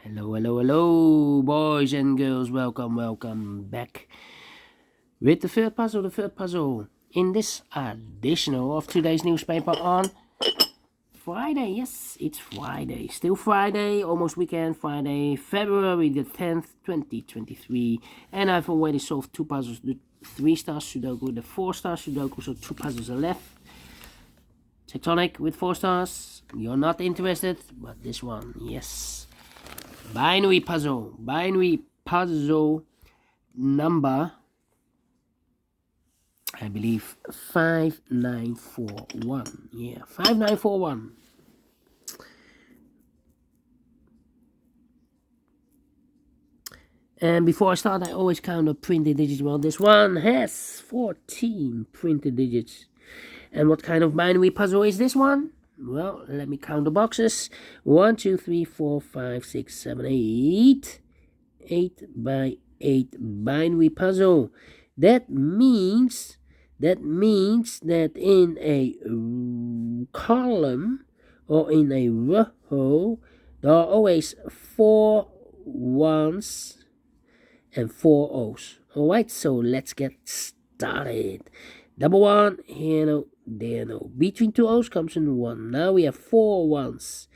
Hello, hello, hello, boys and girls. Welcome back with the third puzzle in this additional of today's newspaper on Friday. Yes, it's Friday. Still Friday, almost weekend. Friday, February the 10th, 2023. And I've already solved two puzzles, the 3-star Sudoku, the 4-star Sudoku, so two puzzles are left. Tectonic with 4 stars. You're not interested, but this one, yes. Binary puzzle number, I believe 5941. Yeah, 5941. And before I start, I always count the printed digits. Well, this one has 14 printed digits. And what kind of binary puzzle is this one? Well, let me count the boxes. 1, 2, 3, 4, 5, 6, 7, 8. 8 by 8 binary puzzle. That means that in a column or in a row, there are always 4 1s and 4 O's. Alright, so let's get started. Double 1, here no, there no. Between 2 O's comes in 1. Now we have 4 1s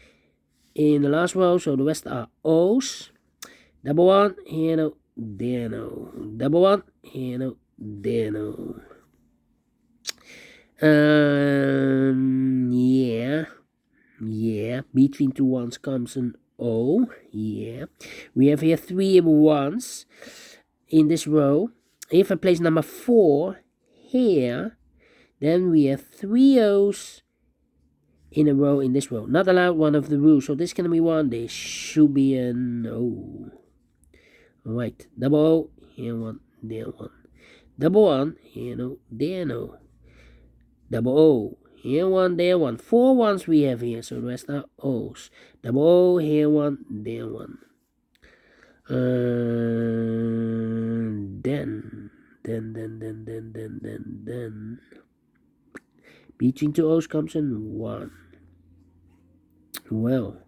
in the last row, so the rest are O's. Double 1, here no, there no. Double 1, here no, there no. Yeah. Between 2 1s comes an O. Yeah. We have here 3 1s in this row. If I place number 4 here, then we have 3 O's in a row in this row. Not allowed, one of the rules. So this can be 1. This should be an O. Alright. Double O, here 1, there 1. Double 1, here no, there no. Double O, here 1, there 1. 4 1s we have here, so the rest are O's. Double O, here 1, there 1. Then. Between 2 O's comes in 1. Well.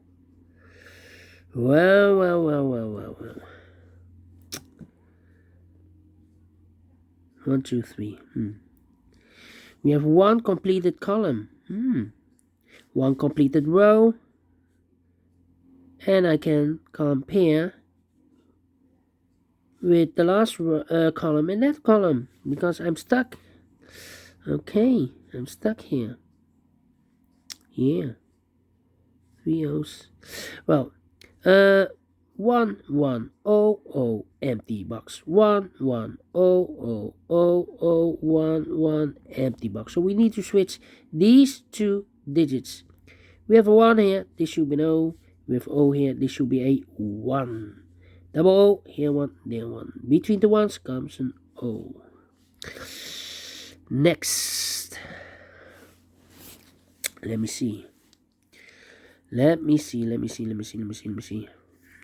1, 2, 3. We have 1 completed column. 1 completed row. And I can compare with the last column in that column because I'm stuck. Okay, I'm stuck here. Yeah. 3 O's. Well, 1 1 0 0 empty box. 1 1 0 0 0 1 1 empty box. So we need to switch these two digits. We have a 1 here, this should be an O. We have O here, this should be a 1. Double O, here 1, there 1. Between the 1s comes an O. Next. Let me see.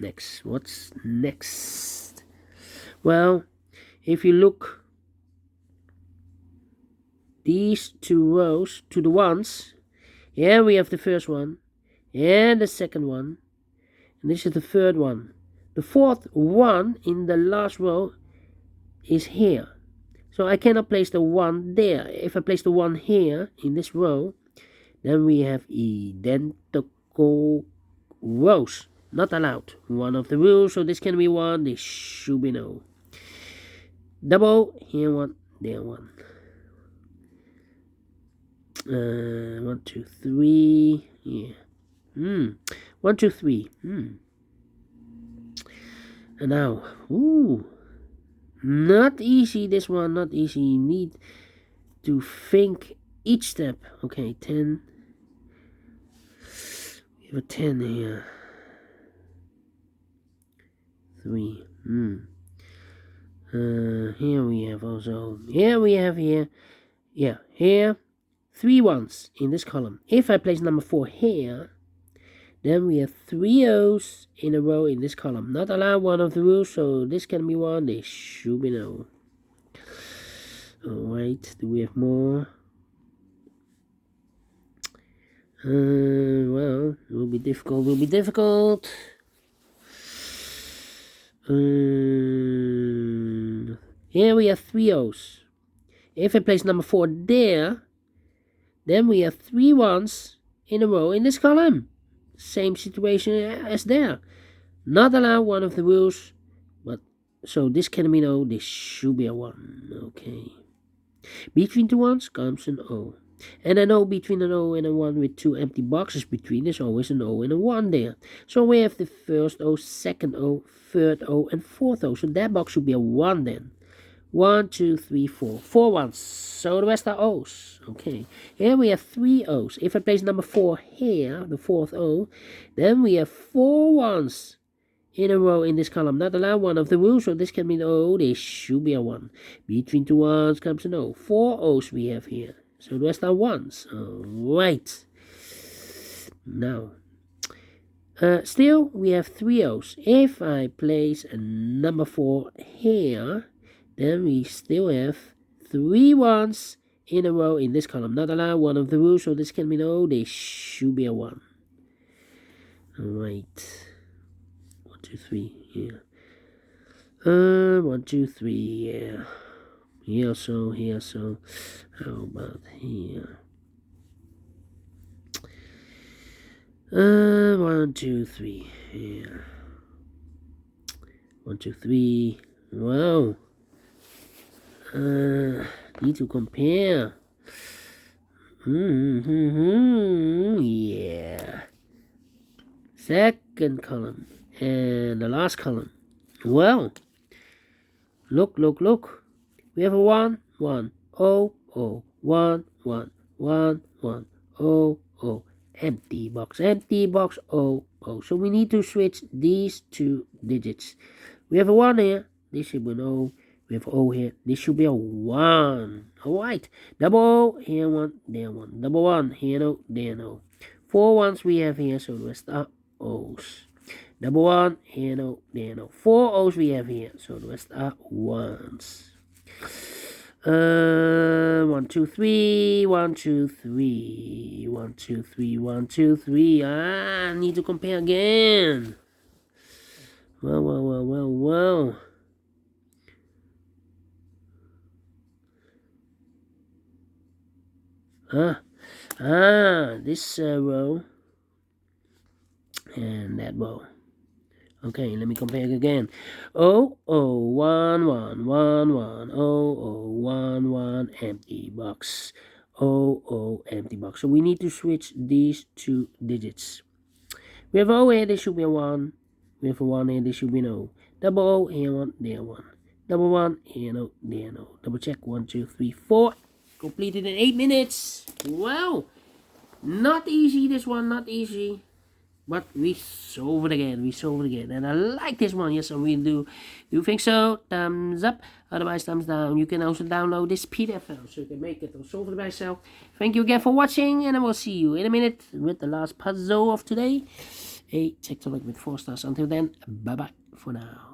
Next. What's next? Well, if you look these two rows to the 1s, here we have the first one and the second one, and this is the third one. The fourth one in the last row is here, so I cannot place the 1 there. If I place the 1 here in this row, then we have identical rows. Not allowed. One of the rules, so this can be 1, this should be no. Double, here 1, there 1. 1, 2, 3. Yeah. 1, 2, 3. And now, not easy. This one, not easy. You need to think each step. Okay, 10. We have a 10 here. 3. Here we have also. Here we have here. Yeah, here. 3 1s in this column. If I place number 4 here, then we have 3 O's in a row in this column. Not allowed, one of the rules, so this can be 1, this should be no. Alright, do we have more? Well, it will be difficult. Here we have 3 O's. If I place number 4 there, then we have 3 ones in a row in this column. Same situation as there. Not allow one of the rules, but so this can be an O, this should be a 1. Okay. Between 2 ones comes an O. And an O between an O and a 1 with 2 empty boxes between, there's always an O and a 1 there. So we have the first O, second O, third O, and fourth O. So that box should be a 1 then. 1, 2, 3, 4. 4 ones. So the rest are O's. Okay. Here we have 3 O's. If I place number 4 here, the fourth O, then we have 4 ones in a row in this column. Not allow one of the rules, so this can be an O. This should be a 1. Between 2 ones comes an O. 4 O's we have here. So the rest are 1s. Alright. Now, still we have 3 O's. If I place a number 4 here, then we still have 3 ones in a row in this column. Not allow one of the rules, so this can be an O. This should be a 1. Alright. 1, 2, 3, yeah. 1, 2, 3, yeah. Here so, here so. How about here? 1, 2, 3, here. 1, 2, 3. Wow. Need to compare. Yeah. Second column and the last column. Well, look. We have a 1, 1, O, O, 1, 1, 1, 1, O, O. Empty box, O, O. So we need to switch these 2 digits. We have a 1 here. This should be an O. We have O here. This should be a 1. Alright. Double O, here 1, there 1. Double 1, here no, there no. 4 ones we have here, so the rest are O's. Double 1, here no, there no. 4 O's we have here, so the rest are 1s. 1, 2, 3, 1, 2, 3, 1, 2, 3, 1, 2, 3. I need to compare again. Well. This row and that row. Okay, let me compare it again. O, O, 1, 1, 1, 1, O, O, 1, 1, empty box. O, O, empty box. So we need to switch these 2 digits. We have O here, this should be a 1. We have a 1 here, this should be an O. Double O, here 1, there 1. Double 1, here no, there no. Double check, 1, 2, 3, 4. Completed in 8 minutes. Wow. Not easy, this one, not easy. But we solved it again. And I like this one. Yes, I really do. Do you think so? Thumbs up. Otherwise, thumbs down. You can also download this PDF file so you can make it or solve it by yourself. Thank you again for watching. And I will see you in a minute with the last puzzle of today. A TikTok with 4 stars. Until then, bye-bye for now.